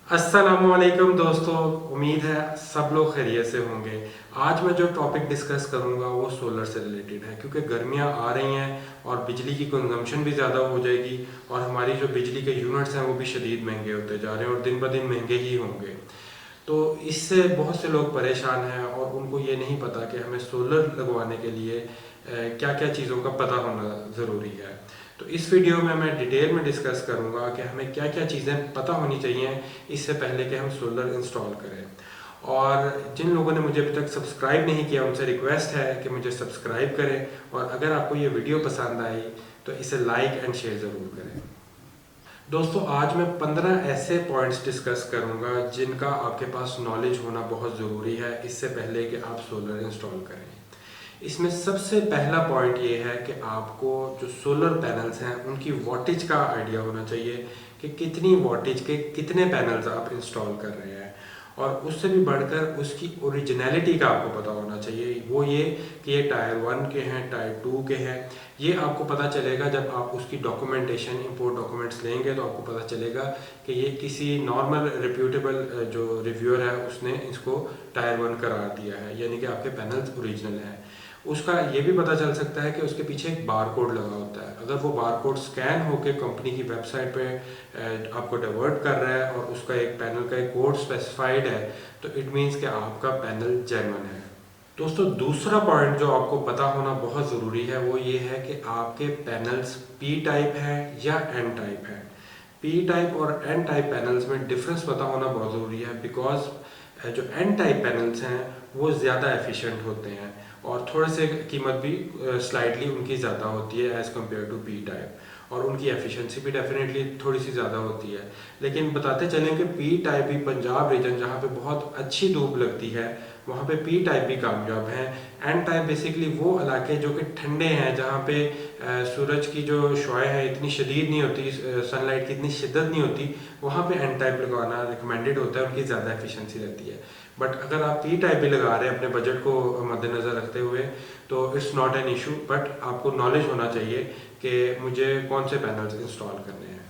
अस्सलामुअलैकुम दोस्तों, उम्मीद है सब लोग खैरियत से होंगे। आज मैं जो टॉपिक डिस्कस करूंगा वो सोलर से रिलेटेड है, क्योंकि गर्मियां आ रही हैं और बिजली की कंजम्पशन भी ज़्यादा हो जाएगी और हमारी जो बिजली के यूनिट्स हैं वो भी शदीद महंगे होते जा रहे हैं और दिन ब दिन महंगे ही होंगे। तो इससे बहुत से लोग परेशान हैं और उनको ये नहीं पता कि हमें सोलर लगवाने के लिए क्या क्या चीज़ों का पता होना ज़रूरी है। तो इस वीडियो में मैं डिटेल में डिस्कस करूंगा कि हमें क्या क्या चीज़ें पता होनी चाहिए इससे पहले कि हम सोलर इंस्टॉल करें। और जिन लोगों ने मुझे अभी तक सब्सक्राइब नहीं किया उनसे रिक्वेस्ट है कि मुझे सब्सक्राइब करें, और अगर आपको ये वीडियो पसंद आई तो इसे लाइक एंड शेयर ज़रूर करें। दोस्तों, आज मैं 15 ऐसे पॉइंट्स डिस्कस करूंगा जिनका आपके पास नॉलेज होना बहुत ज़रूरी है इससे पहले कि आप सोलर इंस्टॉल करें। इसमें सबसे पहला पॉइंट ये है कि आपको जो सोलर पैनल्स हैं उनकी वॉटेज का आइडिया होना चाहिए कि कितनी वॉटेज के कितने पैनल्स आप इंस्टॉल कर रहे हैं, और उससे भी बढ़कर उसकी ओरिजिनलिटी का आपको पता होना चाहिए। वो ये कि ये टायर 1 के हैं, टायर 2 के हैं। ये आपको पता चलेगा जब आप उसकी डॉक्यूमेंटेशन, इंपोर्ट डॉक्यूमेंट्स लेंगे तो आपको पता चलेगा कि ये किसी नॉर्मल रिप्यूटेबल जो रिव्यूअर है उसने इसको टायर 1 करार दिया है, यानी कि आपके पैनल्स ओरिजिनल हैं। उसका ये भी पता चल सकता है कि उसके पीछे एक बार कोड लगा होता है। अगर वो बार कोड स्कैन होकर कंपनी की वेबसाइट पे आपको डाइवर्ट कर रहा है और उसका एक पैनल का एक कोड स्पेसिफाइड है, तो इट मीन्स कि आपका पैनल जेन्युइन है। दोस्तों, दूसरा पॉइंट जो आपको पता होना बहुत ज़रूरी है वो ये है कि आपके पैनल्स पी टाइप है या एन टाइप है। पी टाइप और एन टाइप पैनल्स में डिफरेंस पता होना बहुत ज़रूरी है, बिकॉज जो एन टाइप पैनल्स हैं वो ज़्यादा एफिशिएंट होते हैं और थोड़े से कीमत भी स्लाइटली उनकी ज़्यादा होती है as compare to P type, और उनकी एफिशिएंसी भी डेफिनेटली थोड़ी सी ज़्यादा होती है। लेकिन बताते चलें कि पी टाइप भी पंजाब रीजन जहाँ पे बहुत अच्छी धूप लगती है वहाँ पे पी टाइप भी कामयाब हैं। एन टाइप बेसिकली वो इलाके जो कि ठंडे हैं, जहाँ पे सूरज की जो शुआएं हैं इतनी शदीद नहीं होती, सनलाइट की इतनी शिद्दत नहीं होती, वहाँ पे एन टाइप लगवाना रिकमेंडेड होता है, उनकी ज़्यादा एफिशिएंसी रहती है। बट अगर आप पी टाइप भी लगा रहे हैं अपने बजट को मद्देनज़र रखते हुए तो it's not an issue, but आपको नॉलेज होना चाहिए कि मुझे कौन से पैनल्स इंस्टॉल करने हैं।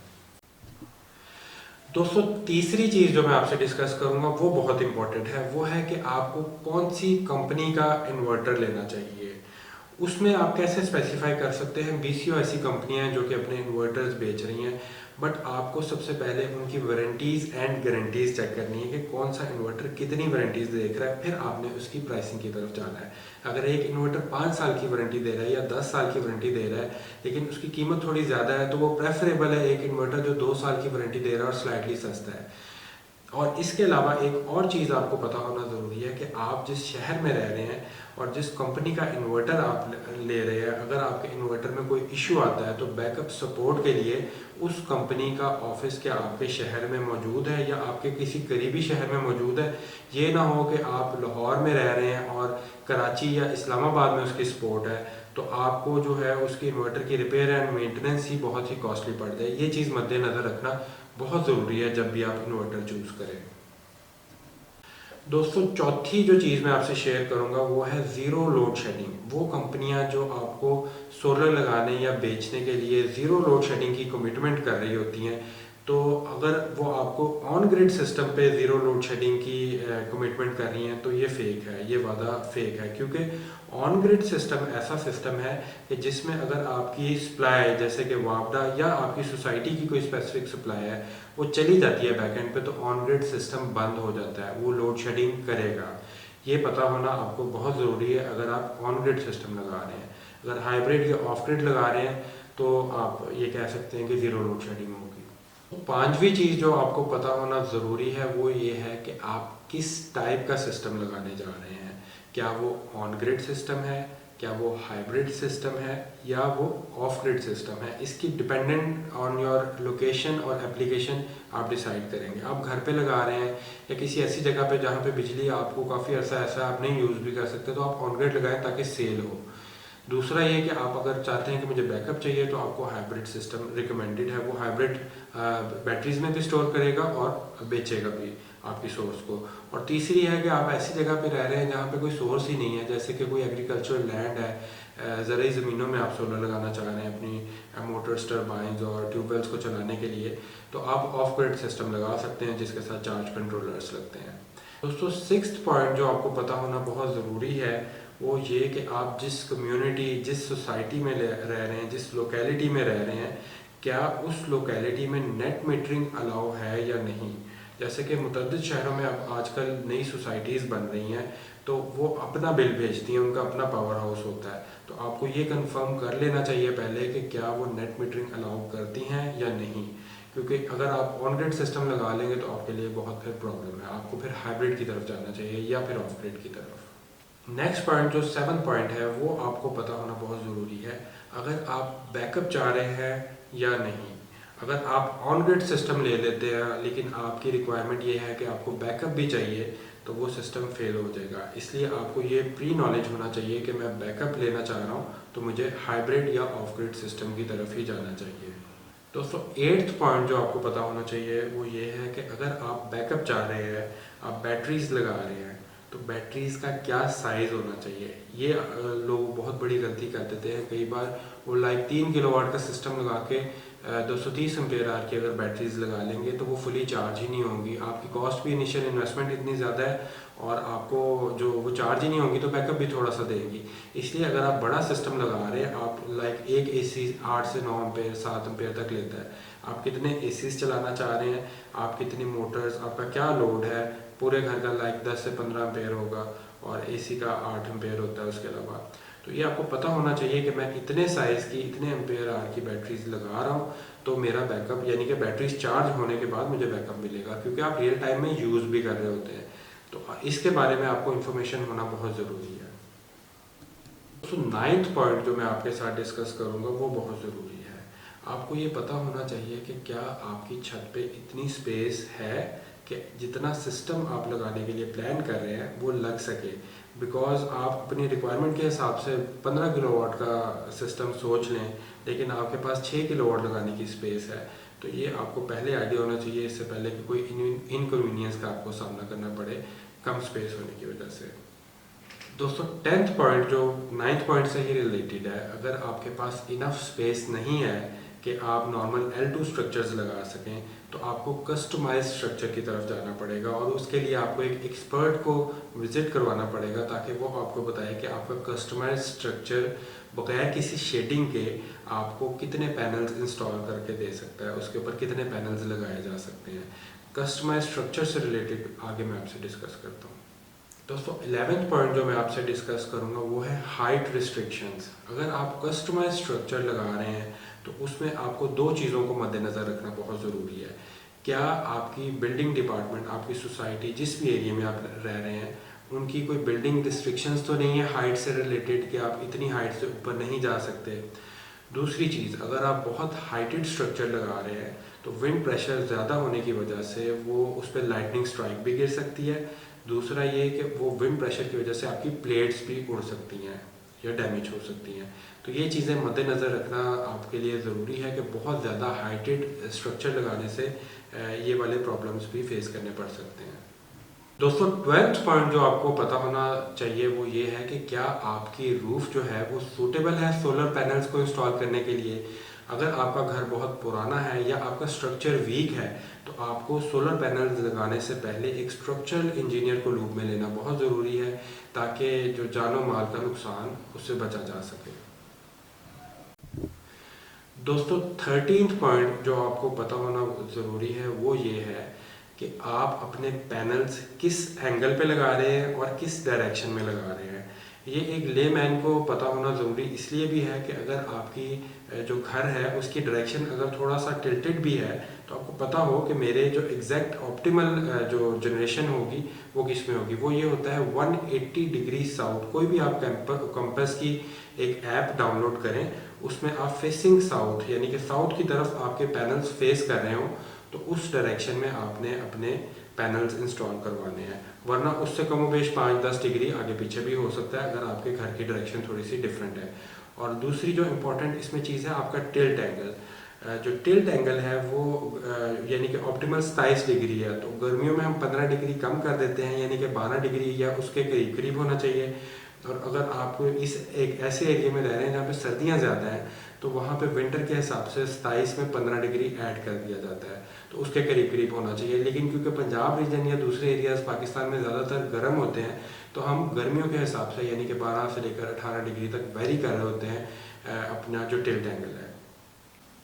दोस्तों, तीसरी चीज़ जो मैं आपसे डिस्कस करूंगा वो बहुत इंपॉर्टेंट है, वो है कि आपको कौन सी कंपनी का इन्वर्टर लेना चाहिए। उसमें आप कैसे स्पेसिफाई कर सकते हैं। बीसीओ ऐसी कंपनियां हैं जो कि अपने इन्वर्टर्स बेच रही हैं, बट आपको सबसे पहले उनकी वारंटीज़ एंड गारंटीज़ चेक करनी है कि कौन सा इन्वर्टर कितनी वारंटीज़ देख रहा है, फिर आपने उसकी प्राइसिंग की तरफ जाना है। अगर एक इन्वर्टर 5 साल की वारंटी दे रहा है या 10 साल की वारंटी दे रहा है लेकिन उसकी कीमत थोड़ी ज़्यादा है, तो वो प्रेफरेबल है एक इन्वर्टर जो 2 साल की वारंटी दे रहा है और स्लाइटली सस्ता है। और इसके अलावा एक और चीज़ आपको पता होना ज़रूरी है कि आप जिस शहर में रह रहे हैं और जिस कंपनी का इन्वर्टर आप ले रहे हैं, अगर आपके इन्वर्टर में कोई इशू आता है तो बैकअप सपोर्ट के लिए उस कंपनी का ऑफिस क्या आपके शहर में मौजूद है या आपके किसी करीबी शहर में मौजूद है। ये ना हो कि आप लाहौर में रह रहे हैं और कराची या इस्लामाबाद में उसकी सपोर्ट है, तो आपको जो है उसकी इन्वर्टर की रिपेयर एंड मेंटेनेंस ही बहुत ही कॉस्टली पड़ जाए। ये चीज़ मद्देनज़र रखना बहुत ज़रूरी है जब भी आप इन्वर्टर चूज़ करें। दोस्तों, चौथी जो चीज़ मैं आपसे शेयर करूंगा वो है ज़ीरो लोड शेडिंग। वो कंपनियां जो आपको सोलर लगाने या बेचने के लिए ज़ीरो लोड शेडिंग की कमिटमेंट कर रही होती हैं, तो अगर वो आपको ऑन ग्रिड सिस्टम पे ज़ीरो लोड शेडिंग की कमिटमेंट कर रही हैं तो ये फेक है, ये वादा फेक है। क्योंकि ऑन ग्रिड सिस्टम ऐसा सिस्टम है कि जिसमें अगर आपकी सप्लाई जैसे कि वापडा या आपकी सोसाइटी की कोई स्पेसिफिक सप्लाई है वो चली जाती है बैकएंड पे, तो ऑन ग्रिड सिस्टम बंद हो जाता है, वो लोड शेडिंग करेगा। ये पता होना आपको बहुत ज़रूरी है अगर आप ऑन ग्रिड सिस्टम लगा रहे हैं। अगर हाइब्रिड या ऑफ ग्रिड लगा रहे हैं तो आप ये कह सकते हैं कि ज़ीरो लोड शेडिंग होगी। पांचवी चीज़ जो आपको पता होना ज़रूरी है वो ये है कि आप किस टाइप का सिस्टम लगाने जा रहे हैं। क्या वो ऑन ग्रिड सिस्टम है, क्या वो हाइब्रिड सिस्टम है, या वो ऑफ ग्रिड सिस्टम है। इसकी डिपेंडेंट ऑन योर लोकेशन और एप्लीकेशन आप डिसाइड करेंगे। आप घर पे लगा रहे हैं या किसी ऐसी जगह पे जहाँ पे बिजली आपको काफ़ी अर्सा ऐसा आप नहीं यूज़ भी कर सकते, तो आप ऑन ग्रिड लगाएं ताकि सेल हो। दूसरा ये कि आप अगर चाहते हैं कि मुझे बैकअप चाहिए तो आपको हाइब्रिड सिस्टम रिकमेंडेड है। वो हाइब्रिड बैटरीज में भी स्टोर करेगा और बेचेगा भी आपकी सोर्स को। और तीसरी है कि आप ऐसी जगह पे रह रहे हैं जहाँ पे कोई सोर्स ही नहीं है, जैसे कि कोई एग्रीकल्चरल लैंड है, ज़रूरी ज़मीनों में आप सोलर लगाना चाह रहे हैं अपनी मोटर्स, टरबाइंस और ट्यूबवेल्स को चलाने के लिए, तो आप ऑफ ग्रिड सिस्टम लगा सकते हैं जिसके साथ चार्ज कंट्रोलर्स लगते हैं। दोस्तों, सिक्स्थ पॉइंट जो आपको पता होना बहुत ज़रूरी है वो ये कि आप जिस कम्युनिटी, जिस सोसाइटी में रह रहे हैं, जिस लोकेलिटी में रह रहे हैं, क्या उस लोकेलिटी में नेट मीटरिंग अलाउ है या नहीं। जैसे कि मुतअद्दिद शहरों में अब आजकल नई सोसाइटीज़ बन रही हैं, तो वो अपना बिल भेजती हैं, उनका अपना पावर हाउस होता है, तो आपको ये कंफर्म कर लेना चाहिए पहले कि क्या वो नेट मीटरिंग अलाउ करती हैं या नहीं, क्योंकि अगर आप ऑन ग्रिड सिस्टम लगा लेंगे तो आपके लिए बहुत फिर प्रॉब्लम है। आपको फिर हाइब्रिड की तरफ जाना चाहिए या फिर ऑफ ग्रिड की तरफ। नेक्स्ट पॉइंट जो 7th पॉइंट है वो आपको पता होना बहुत ज़रूरी है। अगर आप बैकअप चाह रहे हैं या नहीं, अगर आप ऑन ग्रिड सिस्टम ले लेते हैं लेकिन आपकी रिक्वायरमेंट ये है कि आपको बैकअप भी चाहिए, तो वो सिस्टम फेल हो जाएगा। इसलिए आपको ये प्री नॉलेज होना चाहिए कि मैं बैकअप लेना चाह रहा हूँ तो मुझे हाइब्रिड या ऑफ ग्रिड सिस्टम की तरफ ही जाना चाहिए। दोस्तों, 8th पॉइंट जो आपको पता होना चाहिए वो ये है कि अगर आप बैकअप चाह रहे हैं, आप बैटरीज लगा रहे हैं, तो बैटरीज का क्या साइज़ होना चाहिए। ये लोग बहुत बड़ी गलती कर देते हैं कई बार। वो लाइक 3 किलोवाट का सिस्टम लगा के 230 एम्पेयर आवर की अगर बैटरीज लगा लेंगे तो वो फुली चार्ज ही नहीं होंगी। आपकी कॉस्ट भी, इनिशियल इन्वेस्टमेंट इतनी ज़्यादा है और आपको जो वो चार्ज ही नहीं होगी तो बैकअप भी थोड़ा सा देंगी। इसलिए अगर आप बड़ा सिस्टम लगा रहे हैं, आप लाइक एक एसी 8 से 9 एम्पेयर 7 एम्पेयर तक लेता है, आप कितने एसीज चलाना चाह रहे हैं, आप कितनी मोटर्स, आपका क्या लोड है, पूरे घर का लाइक 10 से 15 एम्पेयर होगा और एसी का 8 एम्पेयर होता है उसके अलावा। तो ये आपको पता होना चाहिए कि मैं इतने साइज़ की, इतने एम्पेयर आवर की बैटरीज लगा रहा हूँ तो मेरा बैकअप, यानी कि बैटरीज चार्ज होने के बाद मुझे बैकअप मिलेगा, क्योंकि आप रियल टाइम में यूज़ भी कर रहे होते हैं। तो इसके बारे में आपको इन्फॉर्मेशन होना बहुत ज़रूरी है। तो 9th पॉइंट जो मैं आपके साथ डिस्कस करूँगा वो बहुत ज़रूरी है। आपको ये पता होना चाहिए कि क्या आपकी छत पे इतनी स्पेस है कि जितना सिस्टम आप लगाने के लिए प्लान कर रहे हैं वो लग सके। बिकॉज आप अपनी रिक्वायरमेंट के हिसाब से 15 किलोवाट का सिस्टम सोच लें, लेकिन आपके पास 6 किलोवाट लगाने की स्पेस है, तो ये आपको पहले आइडिया होना चाहिए, इससे पहले कि कोई इनकन्वीनियंस का आपको सामना करना पड़े कम स्पेस होने की वजह से। दोस्तों, 10th पॉइंट जो 9th पॉइंट से ही रिलेटेड है, अगर आपके पास इनफ स्पेस नहीं है कि आप नॉर्मल L2 स्ट्रक्चर्स लगा सकें, तो आपको कस्टमाइज स्ट्रक्चर की तरफ जाना पड़ेगा और उसके लिए आपको एक एक्सपर्ट को विजिट करवाना पड़ेगा ताकि वो आपको बताए कि आपका कस्टमाइज स्ट्रक्चर बगैर किसी शेडिंग के आपको कितने पैनल्स इंस्टॉल करके दे सकता है, उसके ऊपर कितने पैनल्स लगाए जा सकते हैं। कस्टमाइज स्ट्रक्चर से रिलेटेड आगे मैं आपसे डिस्कस करता हूँ। दोस्तों, 11th पॉइंट जो मैं आपसे डिस्कस करूंगा वो है हाइट रिस्ट्रिक्शंस। अगर आप कस्टमाइज स्ट्रक्चर लगा रहे हैं तो उसमें आपको दो चीज़ों को मद्देनज़र रखना बहुत ज़रूरी है। क्या आपकी बिल्डिंग डिपार्टमेंट, आपकी सोसाइटी, जिस भी एरिया में आप रह रहे हैं, उनकी कोई बिल्डिंग रिस्ट्रिक्शंस तो नहीं है हाइट से रिलेटेड कि आप इतनी हाइट से ऊपर नहीं जा सकते। दूसरी चीज़, अगर आप बहुत हाइटेड स्ट्रक्चर लगा रहे हैं तो विंड प्रेशर ज़्यादा होने की वजह से वो उस पर लाइटनिंग स्ट्राइक भी गिर सकती है। दूसरा ये कि वो विंड प्रेशर की वजह से आपकी प्लेट्स भी उड़ सकती हैं या डैमेज हो सकती हैं। तो ये चीज़ें मद्देनज़र रखना आपके लिए ज़रूरी है कि बहुत ज़्यादा हाइटेड स्ट्रक्चर लगाने से ये वाले प्रॉब्लम्स भी फेस करने पड़ सकते हैं। दोस्तों, 12th पॉइंट जो आपको पता होना चाहिए वो ये है कि क्या आपकी रूफ जो है वो सूटेबल है सोलर पैनल्स को इंस्टॉल करने के लिए। अगर आपका घर बहुत पुराना है या आपका स्ट्रक्चर वीक है तो आपको सोलर पैनल्स लगाने से पहले एक स्ट्रक्चरल इंजीनियर को लूप में लेना बहुत ज़रूरी है ताकि जो जानो माल का नुकसान उससे बचा जा सके। दोस्तों, 13th पॉइंट जो आपको पता होना ज़रूरी है वो ये है कि आप अपने पैनल्स किस एंगल पे लगा रहे हैं और किस डायरेक्शन में लगा रहे हैं। ये एक लेमैन को पता होना ज़रूरी इसलिए भी है कि अगर आपकी जो घर है उसकी डायरेक्शन अगर थोड़ा सा टिल्टेड भी है तो आपको पता हो कि मेरे जो एग्जैक्ट ऑप्टिमल जो जनरेशन होगी वो किस में होगी। वो ये होता है 180 डिग्री साउथ। कोई भी आप कंपास की एक ऐप डाउनलोड करें, उसमें आप फेसिंग साउथ यानी कि साउथ की तरफ आपके पैनल्स फेस कर रहे हो तो उस डायरेक्शन में आपने अपने पैनल्स इंस्टॉल करवाने हैं, वरना उससे कमोबेश 5-10 डिग्री आगे पीछे भी हो सकता है अगर आपके घर की डायरेक्शन थोड़ी सी डिफरेंट है। और दूसरी जो इम्पोर्टेंट इसमें चीज़ है आपका टिल्ट एंगल। जो टिल्ट एंगल है वो यानी कि ऑप्टिमल 27 डिग्री है, तो गर्मियों में हम 15 डिग्री कम कर देते हैं, यानी कि 12 डिग्री या उसके करीब करीब होना चाहिए। और अगर आप इस एक ऐसे एरिया में रह रहे हैं जहाँ पे सर्दियाँ ज़्यादा हैं, तो वहाँ पे विंटर के हिसाब से 27 में 15 डिग्री ऐड कर दिया जाता है, तो उसके करीब करीब होना चाहिए। लेकिन क्योंकि पंजाब रीजन या दूसरे एरियाज़ पाकिस्तान में ज़्यादातर गर्म होते हैं, तो हम गर्मियों के हिसाब से यानी कि 12 से लेकर 18 डिग्री तक वेरी कर रहे होते हैं अपना जो टिल्ट एंगल है।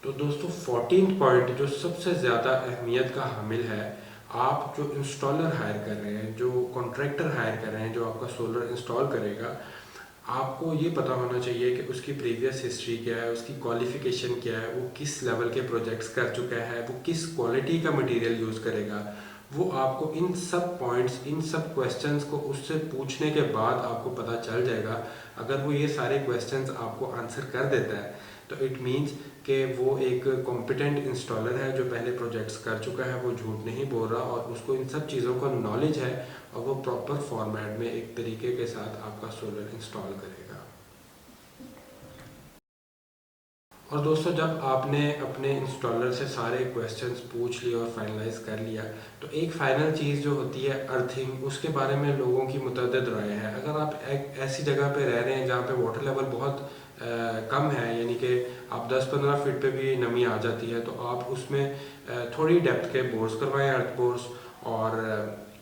तो दोस्तों 14th पॉइंट जो सबसे ज़्यादा अहमियत का हामिल है, आप जो इंस्टॉलर हायर कर रहे हैं, जो कॉन्ट्रैक्टर हायर कर रहे हैं, जो आपका सोलर इंस्टॉल करेगा, आपको ये पता होना चाहिए कि उसकी प्रीवियस हिस्ट्री क्या है, उसकी क्वालिफिकेशन क्या है, वो किस लेवल के प्रोजेक्ट्स कर चुका है, वो किस क्वालिटी का मटेरियल यूज़ करेगा। वो आपको इन सब पॉइंट्स, इन सब क्वेश्चंस को उससे पूछने के बाद आपको पता चल जाएगा। अगर वो ये सारे क्वेश्चंस आपको आंसर कर देता है, तो इट मीन्स कि वो एक कॉम्पिटेंट इंस्टॉलर है जो पहले प्रोजेक्ट्स कर चुका है, वो झूठ नहीं बोल रहा और उसको इन सब चीज़ों का नॉलेज है, और वो प्रॉपर फॉर्मेट में एक तरीके के साथ आपका सोलर इंस्टॉल करेगा। और दोस्तों जब आपने अपने इंस्टॉलर से सारे क्वेश्चंस पूछ लिए और फाइनलाइज कर लिया, तो एक फाइनल चीज़ जो होती है अर्थिंग, उसके बारे में लोगों की मुतअद्दिद राय है। अगर आप एक ऐसी जगह पे रह रहे हैं जहाँ पे वाटर लेवल बहुत कम है, यानी कि आप 10-15 फीट पे भी नमी आ जाती है, तो आप उसमें थोड़ी डेप्थ के बोर्स करवाएं, अर्थ बोर्स। और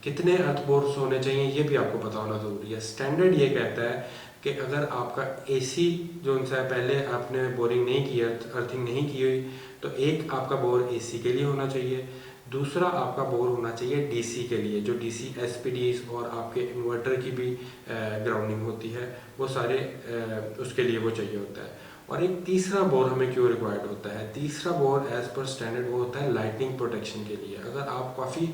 कितने अर्थ बोर्स होने चाहिए ये भी आपको पता होना ज़रूरी है। स्टैंडर्ड ये कहता है कि अगर आपका एसी जो उनसे पहले आपने बोरिंग नहीं की, अर्थिंग नहीं की हुई, तो एक आपका बोर एसी के लिए होना चाहिए, दूसरा आपका बोर होना चाहिए डीसी के लिए, जो डीसी एसपीडीज और आपके इन्वर्टर की भी ग्राउंडिंग होती है, वो सारे उसके लिए वो चाहिए होता है। और एक तीसरा बोर हमें क्यों रिक्वायर्ड होता है? तीसरा बोर एज पर स्टैंडर्ड वो होता है लाइटनिंग प्रोटेक्शन के लिए। अगर आप काफ़ी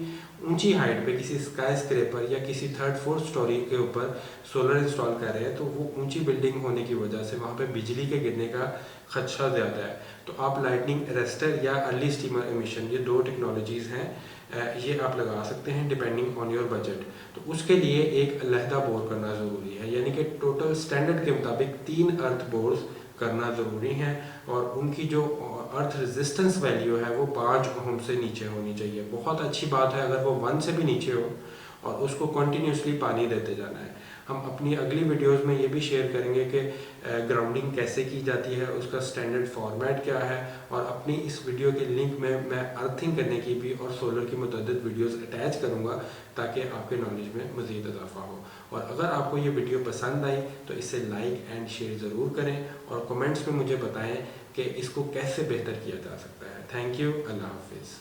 ऊंची हाइट पे किसी स्काई स्क्रेपर या किसी 3rd-4th स्टोरी के ऊपर सोलर इंस्टॉल कर रहे हैं, तो वो ऊंची बिल्डिंग होने की वजह से वहाँ पे बिजली के गिरने का खदशा ज़्यादा है। तो आप लाइटनिंग अरेस्टर या अर्ली स्टीमर एमिशन, ये 2 टेक्नोलॉजीज़ हैं, ये आप लगा सकते हैं डिपेंडिंग ऑन योर बजट। तो उसके लिए एक अलहदा बोर करना ज़रूरी है, यानी कि टोटल स्टैंडर्ड के मुताबिक 3 अर्थ बोर्स करना ज़रूरी है, और उनकी जो अर्थ रेजिस्टेंस वैल्यू है वो 5 ओम से नीचे होनी चाहिए। बहुत अच्छी बात है अगर वो 1 से भी नीचे हो, और उसको कंटिन्यूसली पानी देते जाना है। हम अपनी अगली वीडियोस में ये भी शेयर करेंगे कि ग्राउंडिंग कैसे की जाती है, उसका स्टैंडर्ड फॉर्मेट क्या है, और अपनी इस वीडियो के लिंक में मैं अर्थिंग करने की भी और सोलर की मुतअद्दिद वीडियोस अटैच करूँगा, ताकि आपके नॉलेज में मज़ीद इजाफा हो। और अगर आपको ये वीडियो पसंद आई तो इसे लाइक एंड शेयर ज़रूर करें, और कमेंट्स में मुझे बताएं कि इसको कैसे बेहतर किया जा सकता है। थैंक यू, अल्लाह हाफिज़।